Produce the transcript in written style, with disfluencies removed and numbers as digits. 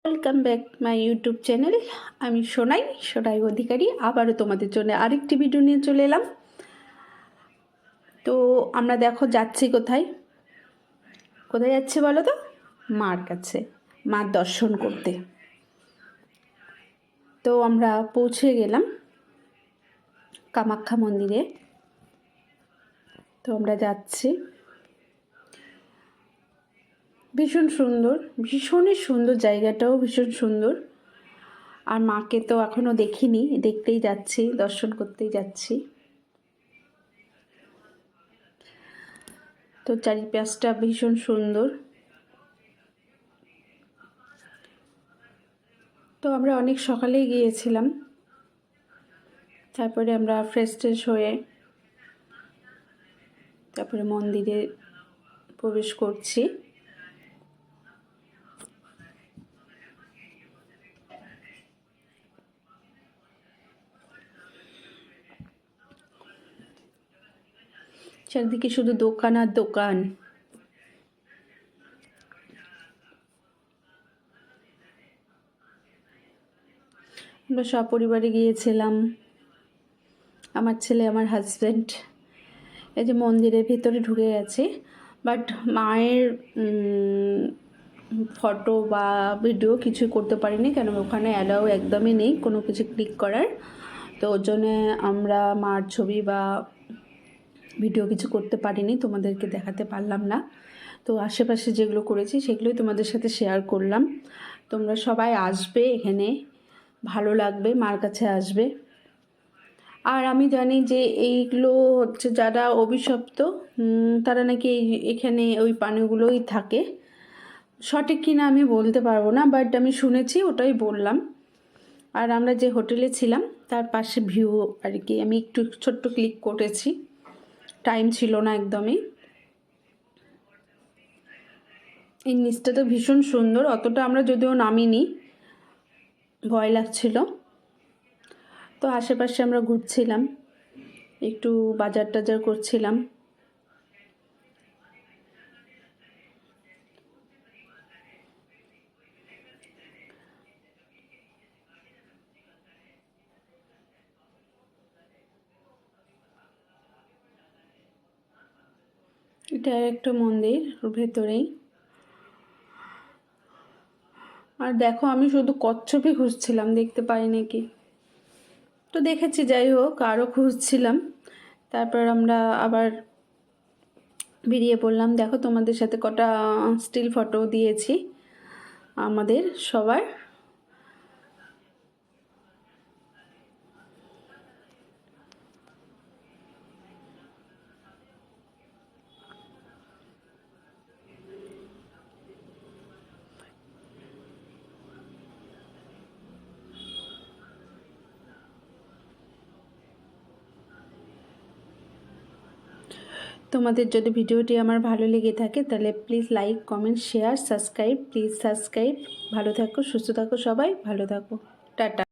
Welcome back my YouTube channel. আমি সোনাই অধিকারী আবারও তোমাদের জন্য আরেকটি ভিডিও নিয়ে চলে এলাম। তো আমরা দেখো যাচ্ছি কোথায় যাচ্ছি বলো তো? মার কাছে, মার দর্শন করতে। তো আমরা পৌঁছে গেলাম কামাখ্যা মন্দিরে। তো আমরা যাচ্ছি, ভীষণ সুন্দর, ভীষণই সুন্দর, জায়গাটাও ভীষণ সুন্দর। আর মাকে তো এখনও দেখিনি, দেখতেই যাচ্ছি, দর্শন করতেই যাচ্ছি। তো চারিপাশটা ভীষণ সুন্দর। তো আমরা অনেক সকালেই গিয়েছিলাম, তারপরে আমরা ফ্রেশ হয়ে তারপরে মন্দিরে প্রবেশ করছি। চারদিকে শুধু দোকান আর দোকান। আমরা সপরিবারে গিয়েছিলাম, আমার ছেলে, আমার হাজব্যান্ড। এই যে মন্দিরের ভিতরে ঢুকে গেছে, বাট মায়ের ফটো বা ভিডিও কিছু করতে পারিনি, কেন ওখানে অ্যালাউ একদমই নেই কোনো কিছু ক্লিক করার। তো ওর জন্যে আমরা মার ছবি বা ভিডিও কিছু করতে পারিনি, তোমাদেরকে দেখাতে পারলাম না। তো আশেপাশে যেগুলো করেছি সেগুলোই তোমাদের সাথে শেয়ার করলাম। তোমরা সবাই আসবে, এখানে ভালো লাগবে, মার কাছে আসবে। আর আমি জানি যে এইগুলো হচ্ছে যারা অভিশপ্ত, তারা নাকি এখানে ওই পানীয়গুলোই থাকে। সঠিক কিনা আমি বলতে পারবো না, বাট আমি শুনেছি, ওটাই বললাম। আর আমরা যে হোটেলে ছিলাম তার পাশে ভিউ আর কি আমি একটু ছোট্ট ক্লিক করেছি, টাইম ছিল না একদমই। এই নিচটা তো ভীষণ সুন্দর, অতটা আমরা যদিও নামিনি, ভয় লাগছিল। তো আশেপাশে আমরা ঘুরছিলাম, একটু বাজার টাজার করছিলাম। এটা একটা মন্দির ভেতরেই। আর দেখো, আমি শুধু কচ্ছপই খুঁজছিলাম, দেখতে পাই নাকি। তো দেখেছি, যাই হোক, আরও খুঁজছিলাম। তারপর আমরা আবার বেরিয়ে পড়লাম। দেখো, তোমাদের সাথে কটা স্টিল ফটো দিয়েছি আমাদের সবার। তোমাদের যদি ভিডিওটি আমার ভালো লেগে থাকে তাহলে please like, comment, share, subscribe. Please subscribe. ভালো থাকো, সুস্থ থাকো, সবাই ভালো থাকো। টাটা।